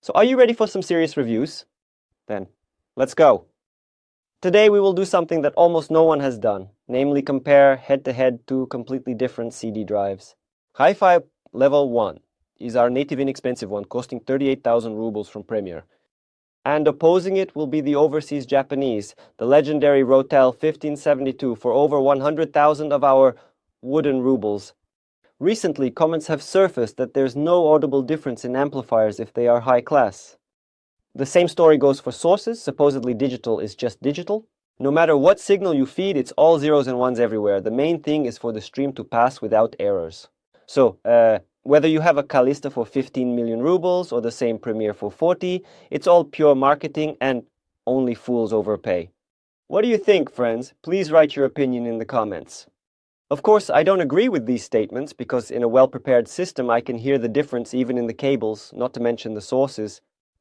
So are you ready for some serious reviews? Then, let's go. Today we will do something that almost no one has done, namely compare head-to-head two completely different CD drives. Hi-Fi Level 1 is our native inexpensive one, costing 38,000 rubles from Premiera. And opposing it will be the overseas Japanese, the legendary Rotel 1572 for over 100,000 of our wooden rubles. Recently, comments have surfaced that there's no audible difference in amplifiers if they are high class. The same story goes for sources. Supposedly digital is just digital. No matter what signal you feed, it's all zeros and ones everywhere. The main thing is for the stream to pass without errors. So, whether you have a Kalista for 15 million rubles or the same Premiere for 40, it's all pure marketing and only fools overpay. What do you think, friends? Please write your opinion in the comments. Of course, I don't agree with these statements because in a well-prepared system I can hear the difference even in the cables, not to mention the sources.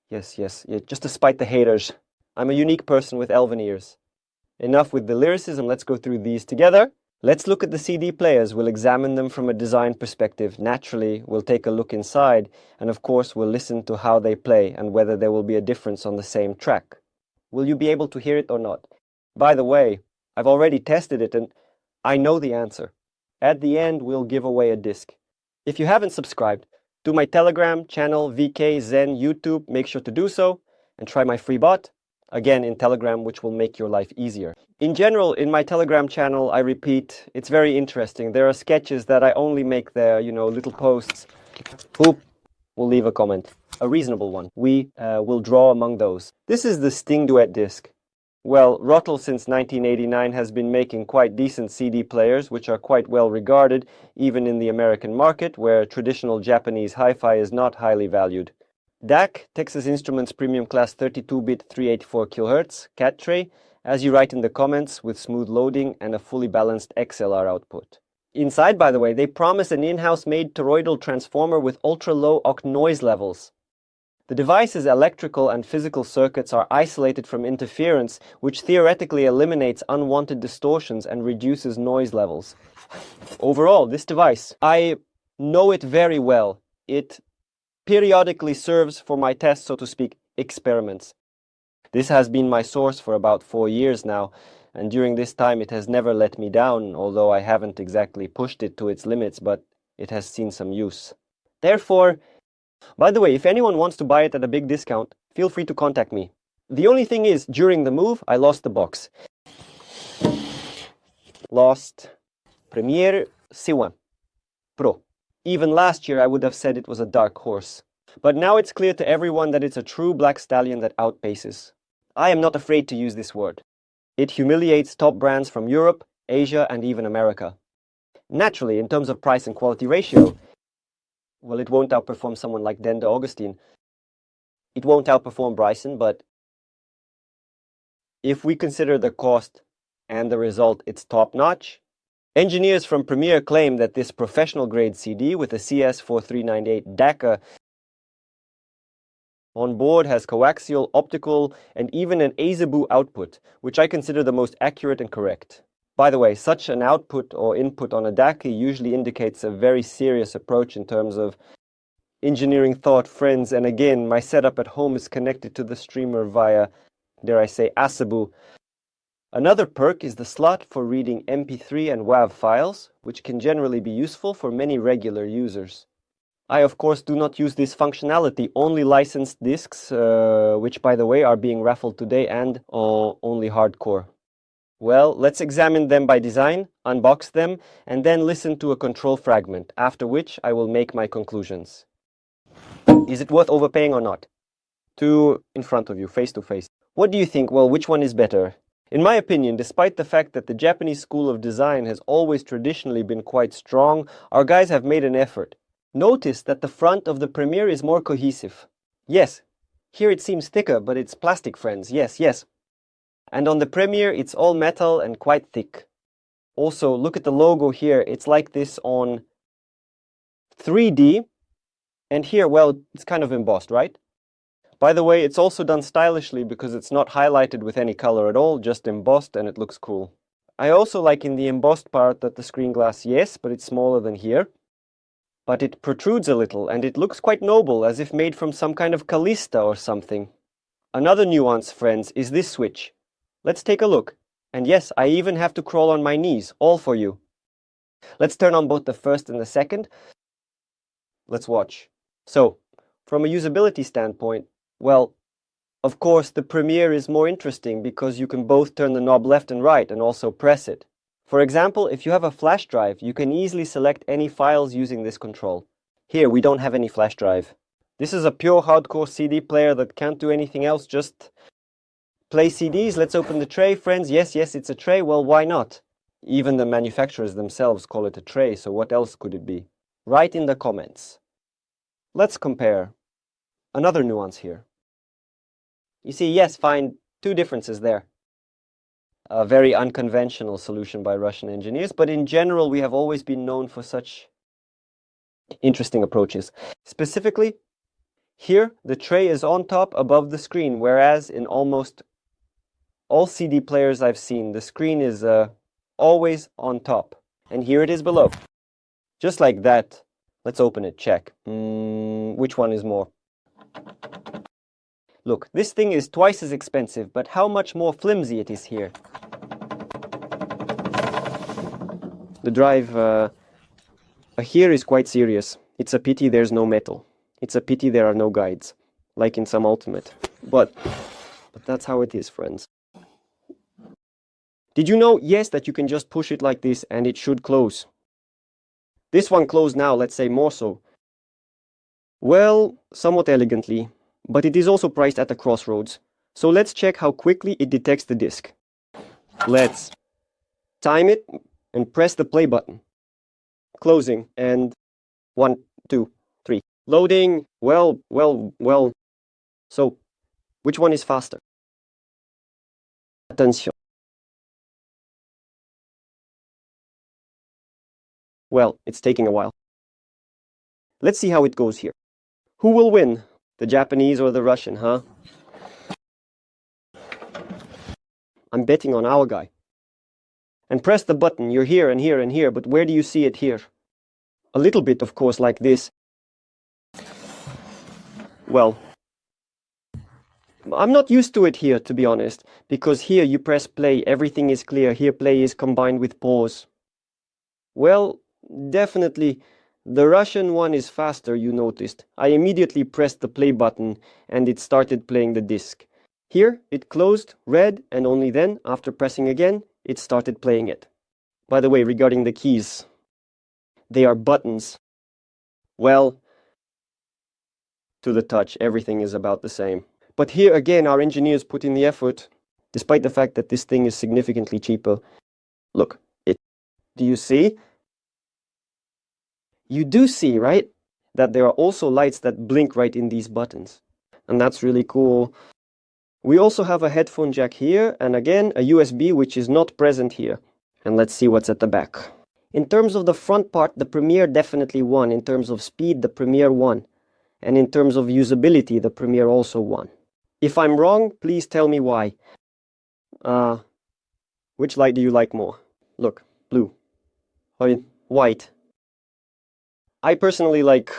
Yes, just to spite the haters. I'm a unique person with elven ears. Enough with the lyricism, let's go through these together. Let's look at the CD players. We'll examine them from a design perspective. Naturally, we'll take a look inside, and of course we'll listen to how they play and whether there will be a difference on the same track. Will you be able to hear it or not? By the way, I've already tested it and I know the answer. At the end, we'll give away a disc. If you haven't subscribed to my Telegram channel, VK, Zen, YouTube, make sure to do so and try my free bot, again in Telegram, which will make your life easier. In general, in my Telegram channel, I repeat, it's very interesting. There are sketches that I only make there, little posts. Who will leave a comment? A reasonable one. We will draw among those. This is the Sting Duet disc. Well, Rotel since 1989 has been making quite decent CD players, which are quite well regarded, even in the American market, where traditional Japanese hi-fi is not highly valued. DAC, Texas Instruments Premium Class 32-bit 384 kHz, cat tray, as you write in the comments, with smooth loading and a fully balanced XLR output. Inside, by the way, they promise an in-house made toroidal transformer with ultra-low oct noise levels. The device's electrical and physical circuits are isolated from interference, which theoretically eliminates unwanted distortions and reduces noise levels. Overall, this device, I know it very well. It periodically serves for my tests, so to speak, experiments. This has been my source for about 4 years now, and during this time it has never let me down, although I haven't exactly pushed it to its limits, but it has seen some use. Therefore, by the way, if anyone wants to buy it at a big discount, feel free to contact me. The only thing is, during the move, I lost the box. Lost Premiere C1 Pro. Even last year I would have said it was a dark horse. But now it's clear to everyone that it's a true black stallion that outpaces. I am not afraid to use this word. It humiliates top brands from Europe, Asia, and even America. Naturally, in terms of price and quality ratio, well, it won't outperform someone like Denda Augustine. It won't outperform Bryson, but if we consider the cost and the result, it's top-notch. Engineers from Premiere claim that this professional-grade CD with a CS4398 DACA on board has coaxial, optical, and even an AZABU output, which I consider the most accurate and correct. By the way, such an output or input on a DAC usually indicates a very serious approach in terms of engineering thought, friends, and again, my setup at home is connected to the streamer via, dare I say, AZABU. Another perk is the slot for reading MP3 and WAV files, which can generally be useful for many regular users. I, of course, do not use this functionality, only licensed discs, which, by the way, are being raffled today, and only hardcore. Well, let's examine them by design, unbox them, and then listen to a control fragment, after which I will make my conclusions. Is it worth overpaying or not? Two in front of you, face to face. What do you think? Well, which one is better? In my opinion, despite the fact that the Japanese school of design has always traditionally been quite strong, our guys have made an effort. Notice that the front of the Premiere is more cohesive. Yes, here it seems thicker, but it's plastic, friends. Yes. And on the Premiere, it's all metal and quite thick. Also, look at the logo here. It's like this on 3D. And here, well, it's kind of embossed, right? By the way, it's also done stylishly because it's not highlighted with any color at all, just embossed, and it looks cool. I also like in the embossed part that the screen glass, yes, but it's smaller than here. but it protrudes a little and it looks quite noble, as if made from some kind of Callista or something. Another nuance, friends, is this switch. Let's take a look. And yes, I even have to crawl on my knees, all for you. Let's turn on both the first and the second. Let's watch. So, from a usability standpoint, well, of course, the Premiere is more interesting because you can both turn the knob left and right and also press it. For example, if you have a flash drive, you can easily select any files using this control. Here, we don't have any flash drive. This is a pure hardcore CD player that can't do anything else, just play CDs. Let's open the tray, friends. Yes, it's a tray. Well, why not? Even the manufacturers themselves call it a tray, so what else could it be? Write in the comments. Let's compare. Another nuance here. You see, yes, fine, two differences there. A very unconventional solution by Russian engineers, but in general we have always been known for such interesting approaches. Specifically, here the tray is on top above the screen, whereas in almost all CD players I've seen, the screen is always on top. And here it is below. Just like that. Let's open it, check. Which one is more? Look, this thing is twice as expensive, but how much more flimsy it is here. The drive here is quite serious. It's a pity there's no metal. It's a pity there are no guides, like in some Ultimate. But that's how it is, friends. Did you know, yes, that you can just push it like this and it should close? This one closed now, let's say more so. Well, somewhat elegantly, but it is also priced at a crossroads. So let's check how quickly it detects the disc. Let's time it and press the play button. Closing, and 1, 2, 3. Loading, well. So, which one is faster? Attention. Well, it's taking a while. Let's see how it goes here. Who will win? The Japanese or the Russian, huh? I'm betting on our guy. And press the button, you're here and here and here, but where do you see it here? A little bit, of course, like this. Well, I'm not used to it here, to be honest, because here you press play, everything is clear, here play is combined with pause. Well, definitely, the Russian one is faster, you noticed. I immediately pressed the play button and it started playing the disc. Here, it closed, read, and only then, after pressing again, it started playing it. By the way, regarding the keys, they are buttons. Well, to the touch, everything is about the same. But here again, our engineers put in the effort, despite the fact that this thing is significantly cheaper. Look, do you see? You do see, right? That there are also lights that blink right in these buttons. And that's really cool. We also have a headphone jack here, and again, a USB which is not present here. And let's see what's at the back. In terms of the front part, the Premiere definitely won. In terms of speed, the Premiere won. And in terms of usability, the Premiere also won. If I'm wrong, please tell me why. Which light do you like more? Look, blue. Or white. I personally like...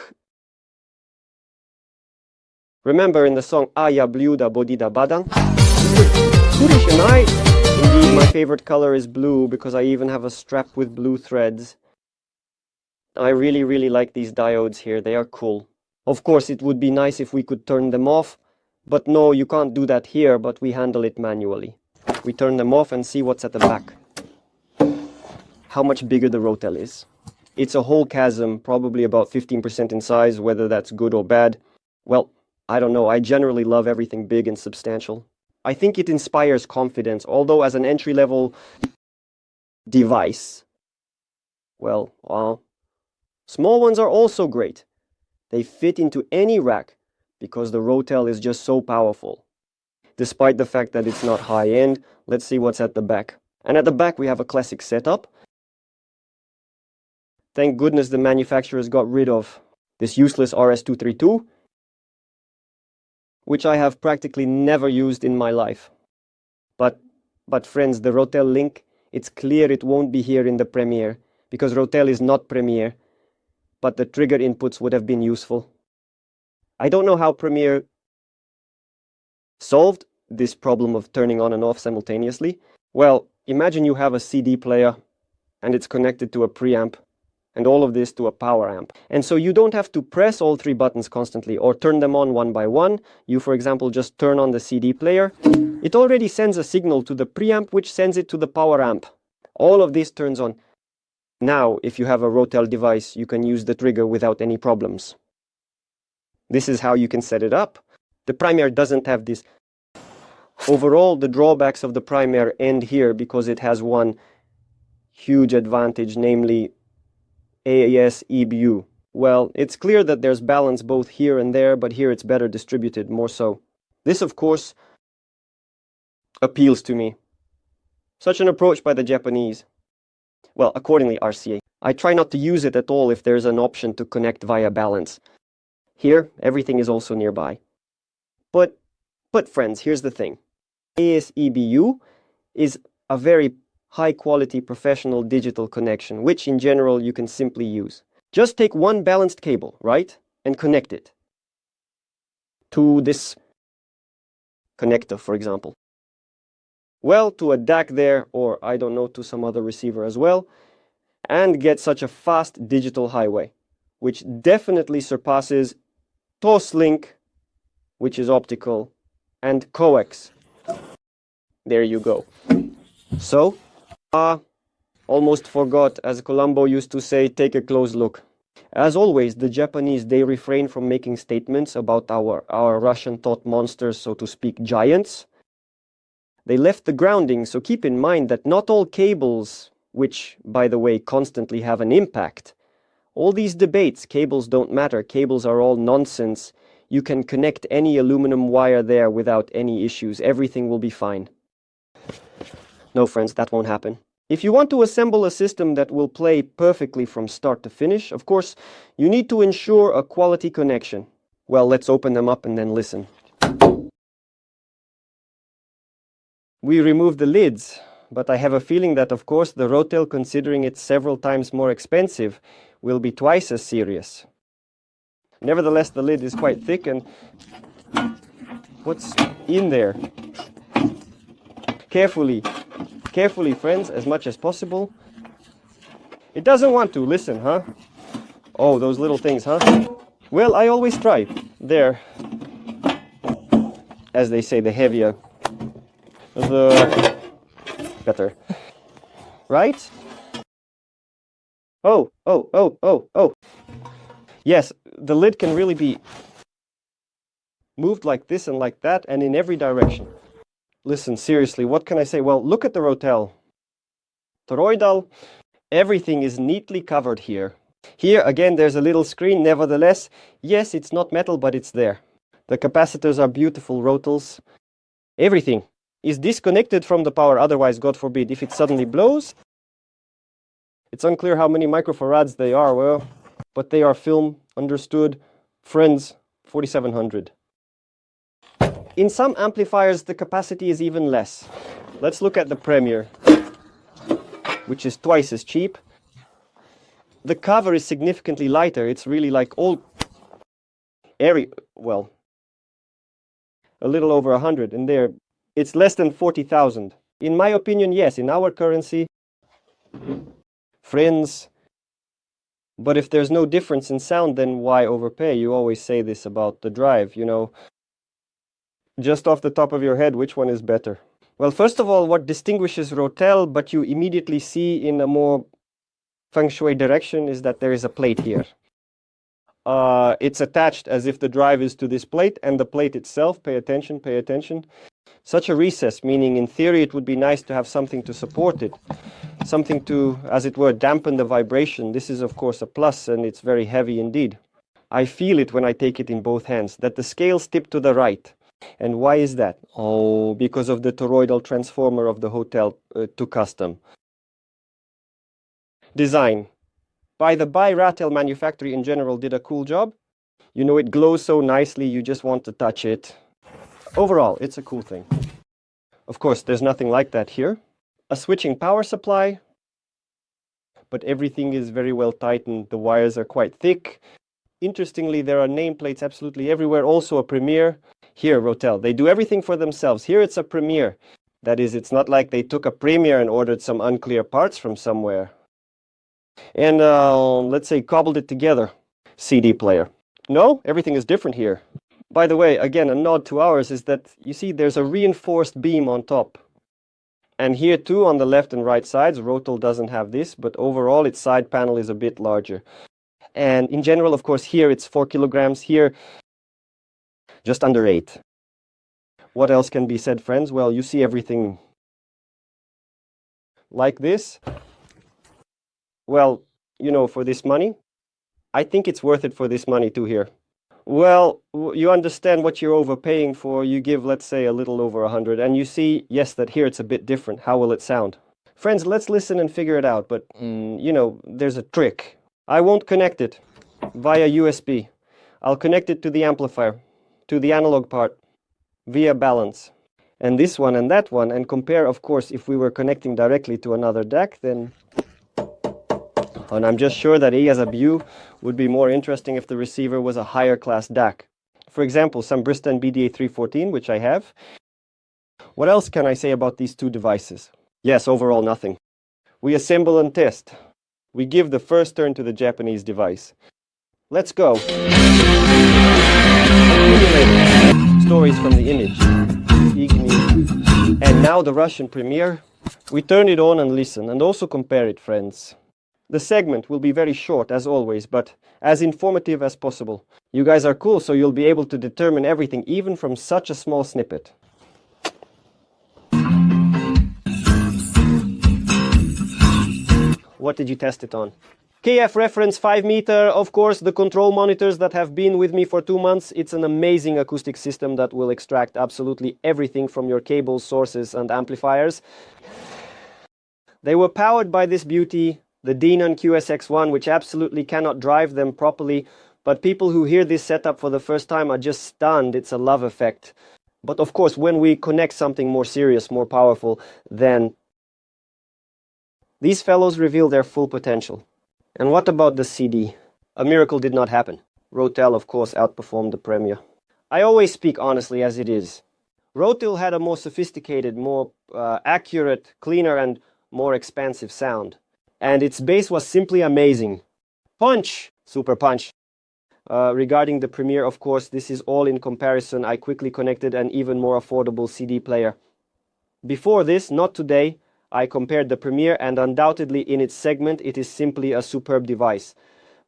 Remember in the song Aya Bluda Bodida Badan? Indeed, my favorite color is blue because I even have a strap with blue threads. I really like these diodes here, they are cool. Of course, it would be nice if we could turn them off, but no, you can't do that here, but we handle it manually. We turn them off and see what's at the back. How much bigger the Rotel is. It's a whole chasm, probably about 15% in size, whether that's good or bad. Well, I don't know, I generally love everything big and substantial. I think it inspires confidence, although as an entry-level device, well, small ones are also great. They fit into any rack because the Rotel is just so powerful. Despite the fact that it's not high-end, let's see what's at the back. And at the back we have a classic setup. Thank goodness the manufacturers got rid of this useless RS-232, which I have practically never used in my life. But friends, the Rotel link, it's clear it won't be here in the Premiere, because Rotel is not Premiere. but the trigger inputs would have been useful. I don't know how Premiere solved this problem of turning on and off simultaneously. Well, imagine you have a CD player and it's connected to a preamp, and all of this to a power amp. And so you don't have to press all three buttons constantly or turn them on one by one. You, for example, just turn on the CD player. It already sends a signal to the preamp, which sends it to the power amp. All of this turns on. Now, if you have a Rotel device, you can use the trigger without any problems. This is how you can set it up. The Premiere doesn't have this. Overall, the drawbacks of the Premiere end here because it has one huge advantage, namely AAS EBU. Well, it's clear that there's balance both here and there, but here it's better distributed, more so. This, of course, appeals to me. Such an approach by the Japanese. Well, accordingly, RCA. I try not to use it at all if there's an option to connect via balance. Here, everything is also nearby. But friends, here's the thing. AAS EBU is a very high-quality professional digital connection, which in general you can simply use. Just take one balanced cable, right, and connect it to this connector, for example. Well, to a DAC there, or I don't know, to some other receiver as well, and get such a fast digital highway, which definitely surpasses Toslink, which is optical, and coax. There you go. So, almost forgot, as Columbo used to say, take a close look. As always, the Japanese, they refrain from making statements about our Russian thought monsters, so to speak, giants. They left the grounding, so keep in mind that not all cables, which, by the way, constantly have an impact. All these debates, cables don't matter, cables are all nonsense. You can connect any aluminum wire there without any issues. Everything will be fine. No, friends, that won't happen. If you want to assemble a system that will play perfectly from start to finish, of course, you need to ensure a quality connection. Well, let's open them up and then listen. We removed the lids, but I have a feeling that, of course, the Rotel, considering it several times more expensive, will be twice as serious. Nevertheless, the lid is quite thick, and what's in there? Carefully, friends, as much as possible. It doesn't want to listen, huh? Oh, those little things, huh? Well, I always try. There. As they say, the heavier, the better. Right? Oh. Yes, the lid can really be moved like this and like that, and in every direction. Listen, seriously, what can I say? Well, look at the Rotel. Toroidal, everything is neatly covered here. Here, again, there's a little screen. Nevertheless, yes, it's not metal, but it's there. The capacitors are beautiful Rotels. Everything is disconnected from the power. Otherwise, God forbid, if it suddenly blows, it's unclear how many microfarads they are. Well, but they are film, understood. Friends, 4700. In some amplifiers, the capacity is even less. Let's look at the Premiere, which is twice as cheap. The cover is significantly lighter. It's really like all airy, well, a little over 100, and there it's less than 40,000. In my opinion, yes, in our currency, friends. But if there's no difference in sound, then why overpay? You always say this about the drive, you know. Just off the top of your head, which one is better? Well, first of all, what distinguishes Rotel, but you immediately see in a more feng shui direction, is that there is a plate here. It's attached as if the drive is to this plate, and the plate itself, pay attention. Such a recess, meaning in theory it would be nice to have something to support it. Something to, as it were, dampen the vibration. This is of course a plus, and it's very heavy indeed. I feel it when I take it in both hands, that the scales tip to the right. And why is that? Oh, because of the toroidal transformer of the Rotel to custom. Design. By the Rotel manufacturer in general did a cool job. You know, it glows so nicely, you just want to touch it. Overall, it's a cool thing. Of course, there's nothing like that here. A switching power supply. but everything is very well tightened. The wires are quite thick. Interestingly, there are nameplates absolutely everywhere. Also a Premiere. Here, Rotel, they do everything for themselves. Here it's a Premiere. That is, it's not like they took a Premiere and ordered some unclear parts from somewhere and let's say cobbled it together. CD player. No, everything is different here. By the way, again, a nod to ours is that, you see, there's a reinforced beam on top. And here too, on the left and right sides, Rotel doesn't have this, but overall its side panel is a bit larger. And in general, of course, here it's 4 kilograms, here just under 8. What else can be said, friends? Well, you see everything like this. Well, you know, for this money, I think it's worth it for this money too here. Well, you understand what you're overpaying for. You give, let's say, a little over 100, and you see, yes, that here it's a bit different. How will it sound? Friends, let's listen and figure it out, but, you know, there's a trick. I won't connect it via USB. I'll connect it to the amplifier, to the analog part, via balance. And this one and that one, and compare, of course, if we were connecting directly to another DAC, then... And I'm just sure that E as a BU would be more interesting if the receiver was a higher class DAC. For example, some Bristol BDA 314, which I have. What else can I say about these two devices? Yes, overall nothing. We assemble and test. We give the first turn to the Japanese device. Let's go. Stories from the image. And now the Russian Premiere. We turn it on and listen, and also compare it, friends. The segment will be very short, as always, but as informative as possible. You guys are cool, so you'll be able to determine everything, even from such a small snippet. What did you test it on? KF reference 5 meter, of course, the control monitors that have been with me for 2 months. It's an amazing acoustic system that will extract absolutely everything from your cables, sources, and amplifiers. They were powered by this beauty, the Denon QSX1, which absolutely cannot drive them properly, but people who hear this setup for the first time are just stunned. It's a love effect. But of course, when we connect something more serious, more powerful, then these fellows reveal their full potential. And what about the CD? A miracle did not happen. Rotel, of course, outperformed the Premiere. I always speak honestly as it is. Rotel had a more sophisticated, more accurate, cleaner, and more expansive sound. And its bass was simply amazing. Punch! Super punch. Regarding the Premiere, of course, this is all in comparison. I quickly connected an even more affordable CD player. Before this, not today, I compared the Premiere, and undoubtedly in its segment it is simply a superb device.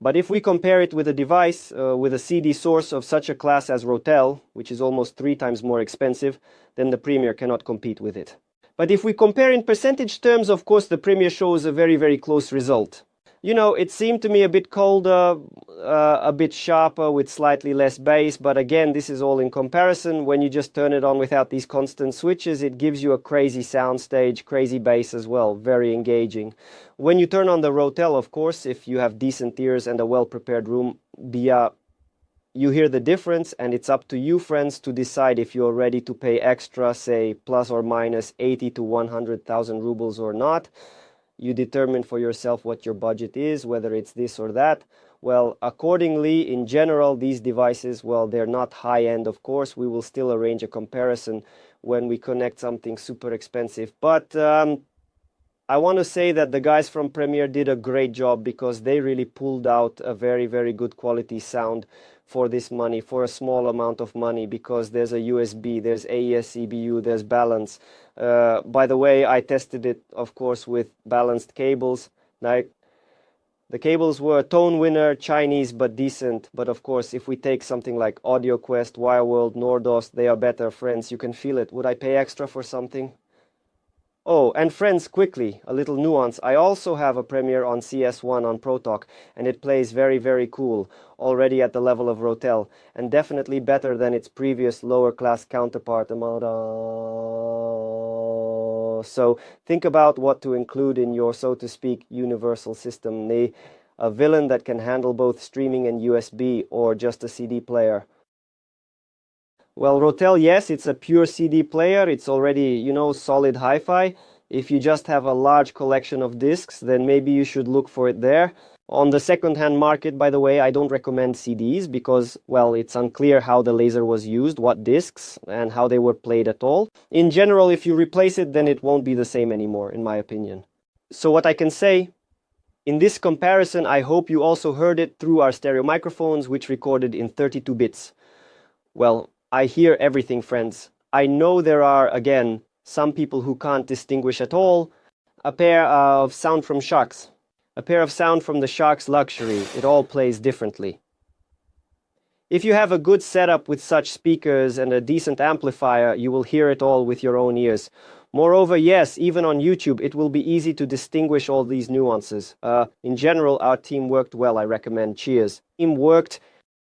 But if we compare it with a device with a CD source of such a class as Rotel, which is almost 3 times more expensive, then the Premiere cannot compete with it. But if we compare in percentage terms, of course, the Premiere shows a very, very close result. You know, it seemed to me a bit colder, a bit sharper with slightly less bass, but again, this is all in comparison. When you just turn it on without these constant switches, it gives you a crazy soundstage, crazy bass as well, very engaging. When you turn on the Rotel, of course, if you have decent ears and a well-prepared room, you hear the difference, and it's up to you, friends, to decide if you're ready to pay extra, say, plus or minus 80 to 100,000 rubles or not. You determine for yourself what your budget is, whether it's this or that. Well, accordingly, in general, these devices, well, they're not high-end, of course. We will still arrange a comparison when we connect something super expensive. But I want to say that the guys from Premiere did a great job, because they really pulled out a very, very good quality sound for this money, for a small amount of money, because there's a USB, there's AES EBU, there's balance. By the way, I tested it, of course, with balanced cables. Now, the cables were ToneWinner, Chinese, but decent. But of course, if we take something like AudioQuest, Wireworld, Nordos, they are better, friends. You can feel it. Would I pay extra for something? Oh, and friends, quickly, a little nuance. I also have a Premiere on CS1 on ProTalk, and it plays very, very cool, already at the level of Rotel, and definitely better than its previous lower class counterpart. So think about what to include in your, so to speak, universal system. A villain that can handle both streaming and USB, or just a CD player. Well, Rotel, yes, it's a pure CD player. It's already, you know, solid hi-fi. If you just have a large collection of discs, then maybe you should look for it there. On the second-hand market, by the way, I don't recommend CDs because, well, it's unclear how the laser was used, what discs, and how they were played at all. In general, if you replace it, then it won't be the same anymore, in my opinion. So what I can say, in this comparison, I hope you also heard it through our stereo microphones, which recorded in 32 bits. Well, I hear everything, friends. I know there are, again, some people who can't distinguish at all. A pair of sound from Sharks. A pair of sound from the Sharks Luxury. It all plays differently. If you have a good setup with such speakers and a decent amplifier, you will hear it all with your own ears. Moreover, yes, even on YouTube, it will be easy to distinguish all these nuances. In general, our team worked well, I recommend. Cheers. Team worked